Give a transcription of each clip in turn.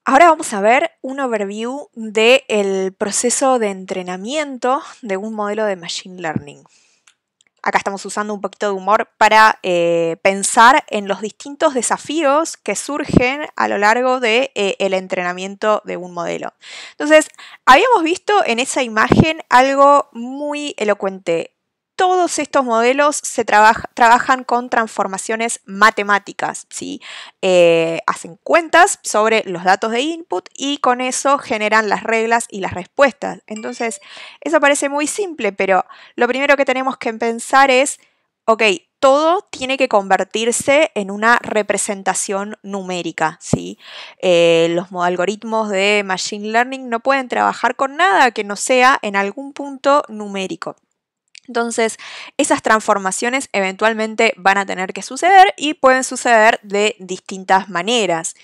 Ahora vamos a ver un overview del proceso de entrenamiento de un modelo de Machine Learning. Acá estamos usando un poquito de humor para pensar en los distintos desafíos que surgen a lo largo del entrenamiento de un modelo. Entonces, habíamos visto en esa imagen algo muy elocuente. Todos estos modelos se trabajan con transformaciones matemáticas, ¿sí? Hacen cuentas sobre los datos de input y con eso generan las reglas y las respuestas. Entonces, eso parece muy simple, pero lo primero que tenemos que pensar es, ok, todo tiene que convertirse en una representación numérica, ¿sí? Los algoritmos de Machine Learning no pueden trabajar con nada que no sea en algún punto numérico. Entonces, esas transformaciones eventualmente van a tener que suceder y pueden suceder de distintas maneras.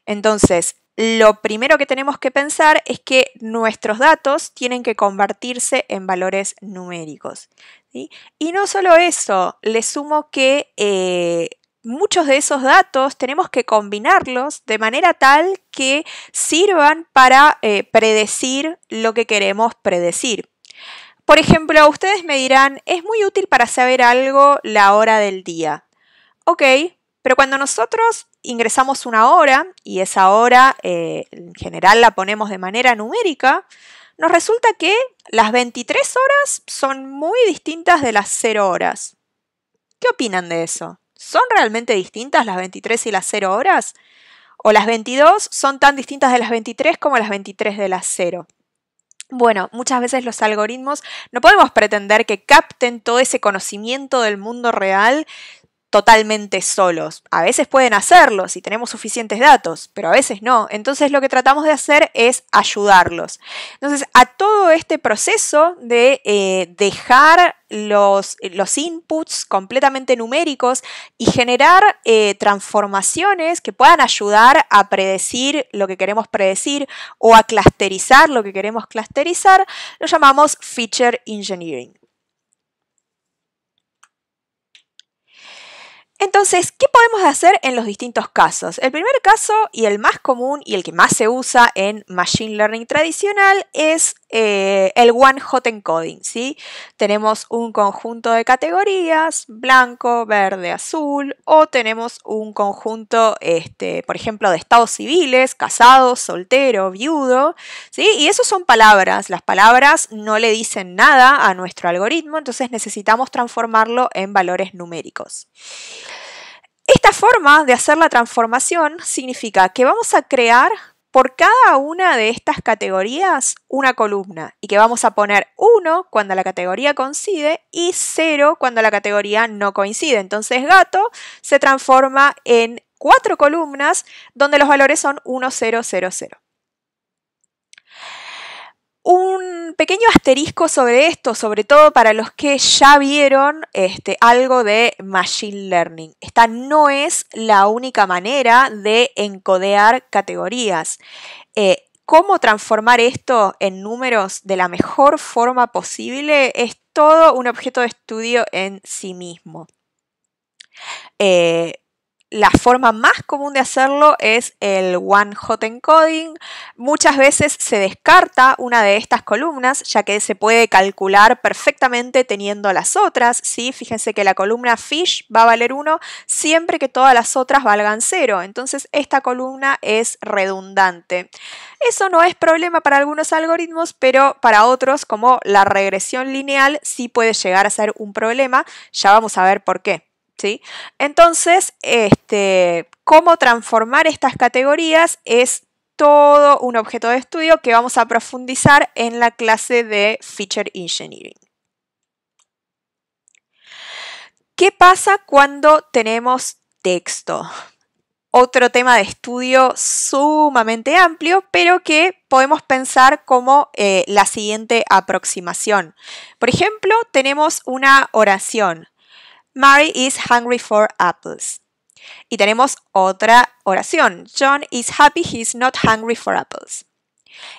Entonces, lo primero que tenemos que pensar es que nuestros datos tienen que convertirse en valores numéricos, ¿sí? Y no solo eso, le sumo que muchos de esos datos tenemos que combinarlos de manera tal que sirvan para predecir lo que queremos predecir. Por ejemplo, ustedes me dirán, es muy útil para saber algo la hora del día. Ok, pero cuando nosotros ingresamos una hora, y esa hora en general la ponemos de manera numérica, nos resulta que las 23 horas son muy distintas de las 0 horas. ¿Qué opinan de eso? ¿Son realmente distintas las 23 y las 0 horas? ¿O las 22 son tan distintas de las 23 como las 23 de las 0? Bueno, muchas veces los algoritmos no podemos pretender que capten todo ese conocimiento del mundo real totalmente solos. A veces pueden hacerlo si tenemos suficientes datos, pero a veces no. Entonces lo que tratamos de hacer es ayudarlos. Entonces a todo este proceso de dejar los inputs completamente numéricos y generar transformaciones que puedan ayudar a predecir lo que queremos predecir o a clusterizar lo que queremos clusterizar, lo llamamos feature engineering. Entonces, ¿qué podemos hacer en los distintos casos? El primer caso y el más común y el que más se usa en Machine Learning tradicional es el one-hot encoding, ¿sí? Tenemos un conjunto de categorías, blanco, verde, azul, o tenemos un conjunto, por ejemplo, de estados civiles, casado, soltero, viudo, ¿sí? Y eso son palabras. Las palabras no le dicen nada a nuestro algoritmo, entonces necesitamos transformarlo en valores numéricos. Esta forma de hacer la transformación significa que vamos a crear por cada una de estas categorías una columna y que vamos a poner 1 cuando la categoría coincide y 0 cuando la categoría no coincide. Entonces gato se transforma en 4 columnas donde los valores son 1, 0, 0, 0. Un pequeño asterisco sobre esto, sobre todo para los que ya vieron algo de Machine Learning. Esta no es la única manera de encodear categorías. Cómo transformar esto en números de la mejor forma posible es todo un objeto de estudio en sí mismo. La forma más común de hacerlo es el one-hot encoding. Muchas veces se descarta una de estas columnas, ya que se puede calcular perfectamente teniendo las otras, ¿sí? Fíjense que la columna fish va a valer 1 siempre que todas las otras valgan 0. Entonces esta columna es redundante. Eso no es problema para algunos algoritmos, pero para otros, como la regresión lineal, sí puede llegar a ser un problema. Ya vamos a ver por qué. ¿Sí? Entonces, cómo transformar estas categorías es todo un objeto de estudio que vamos a profundizar en la clase de Feature Engineering. ¿Qué pasa cuando tenemos texto? Otro tema de estudio sumamente amplio, pero que podemos pensar como la siguiente aproximación. Por ejemplo, tenemos una oración. Mary is hungry for apples. Y tenemos otra oración. John is happy he is not hungry for apples.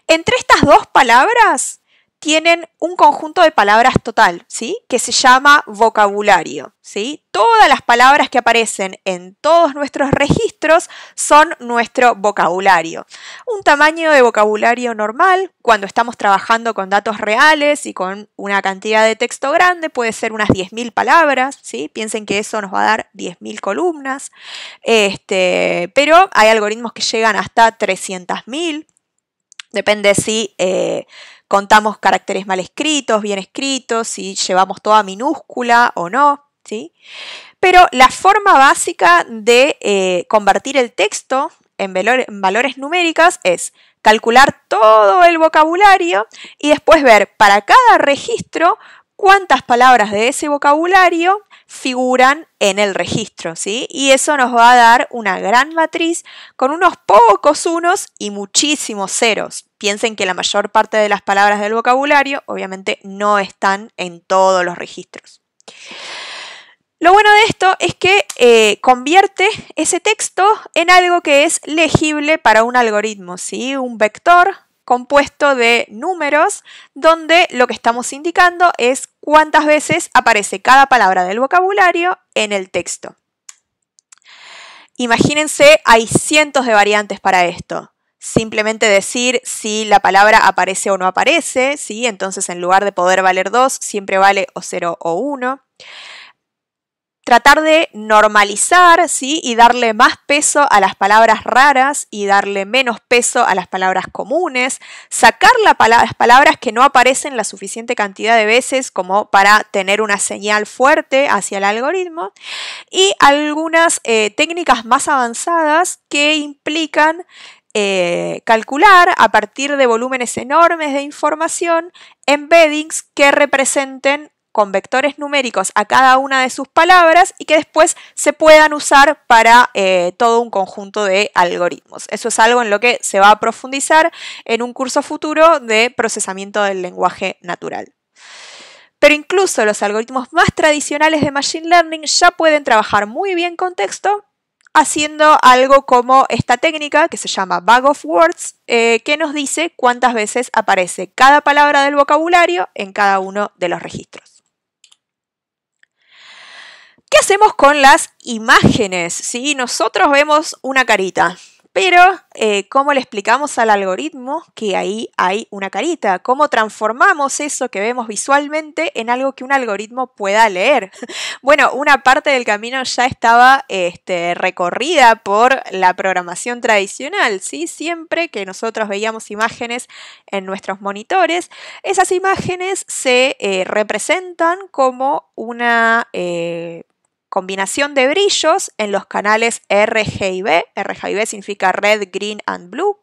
Entre estas dos palabras tienen un conjunto de palabras total, ¿sí? Que se llama vocabulario, ¿sí? Todas las palabras que aparecen en todos nuestros registros son nuestro vocabulario. Un tamaño de vocabulario normal, cuando estamos trabajando con datos reales y con una cantidad de texto grande, puede ser unas 10.000 palabras, ¿sí? Piensen que eso nos va a dar 10.000 columnas, pero hay algoritmos que llegan hasta 300.000. Depende si contamos caracteres mal escritos, bien escritos, si llevamos toda minúscula o no, ¿sí? Pero la forma básica de convertir el texto en valores numéricos es calcular todo el vocabulario y después ver para cada registro cuántas palabras de ese vocabulario figuran en el registro, ¿sí? Y eso nos va a dar una gran matriz con unos pocos unos y muchísimos ceros. Piensen que la mayor parte de las palabras del vocabulario obviamente no están en todos los registros. Lo bueno de esto es que convierte ese texto en algo que es legible para un algoritmo, ¿sí? Un vector compuesto de números donde lo que estamos indicando es cuántas veces aparece cada palabra del vocabulario en el texto. Imagínense, hay cientos de variantes para esto. Simplemente decir si la palabra aparece o no aparece, ¿sí? Entonces en lugar de poder valer 2, siempre vale o 0 o 1. Tratar de normalizar, ¿sí? Y darle más peso a las palabras raras y darle menos peso a las palabras comunes. Sacar las palabras que no aparecen la suficiente cantidad de veces como para tener una señal fuerte hacia el algoritmo. Y algunas técnicas más avanzadas que implican calcular a partir de volúmenes enormes de información embeddings que representen con vectores numéricos a cada una de sus palabras y que después se puedan usar para todo un conjunto de algoritmos. Eso es algo en lo que se va a profundizar en un curso futuro de procesamiento del lenguaje natural. Pero incluso los algoritmos más tradicionales de Machine Learning ya pueden trabajar muy bien con texto, haciendo algo como esta técnica que se llama Bag of Words, que nos dice cuántas veces aparece cada palabra del vocabulario en cada uno de los registros. ¿Qué hacemos con las imágenes? ¿Sí? Nosotros vemos una carita, pero ¿cómo le explicamos al algoritmo que ahí hay una carita? ¿Cómo transformamos eso que vemos visualmente en algo que un algoritmo pueda leer? Bueno, una parte del camino ya estaba recorrida por la programación tradicional, ¿sí? Siempre que nosotros veíamos imágenes en nuestros monitores, esas imágenes se representan como una combinación de brillos en los canales RGB. RGB significa Red, Green and Blue.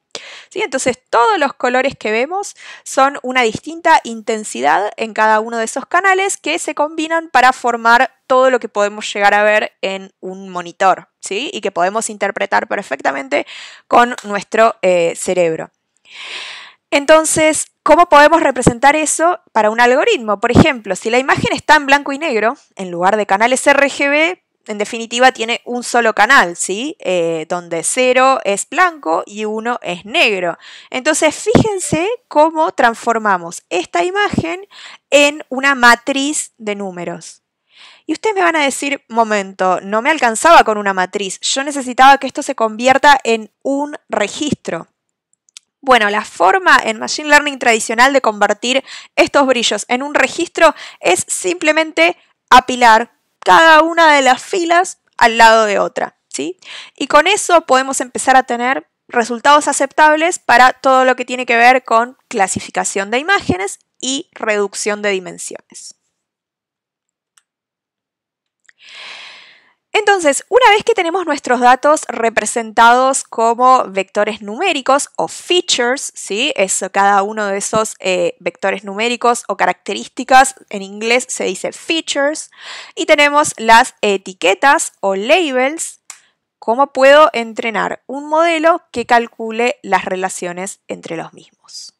¿Sí? Entonces todos los colores que vemos son una distinta intensidad en cada uno de esos canales que se combinan para formar todo lo que podemos llegar a ver en un monitor, ¿sí? Y que podemos interpretar perfectamente con nuestro cerebro. Entonces, ¿cómo podemos representar eso para un algoritmo? Por ejemplo, si la imagen está en blanco y negro, en lugar de canales RGB, en definitiva tiene un solo canal, ¿sí? Donde 0 es blanco y 1 es negro. Entonces, fíjense cómo transformamos esta imagen en una matriz de números. Y ustedes me van a decir, momento, no me alcanzaba con una matriz, yo necesitaba que esto se convierta en un registro. Bueno, la forma en Machine Learning tradicional de convertir estos brillos en un registro es simplemente apilar cada una de las filas al lado de otra, ¿sí? Y con eso podemos empezar a tener resultados aceptables para todo lo que tiene que ver con clasificación de imágenes y reducción de dimensiones. Entonces, una vez que tenemos nuestros datos representados como vectores numéricos o features, ¿sí? Cada uno de esos vectores numéricos o características, en inglés se dice features, y tenemos las etiquetas o labels, ¿cómo puedo entrenar un modelo que calcule las relaciones entre los mismos?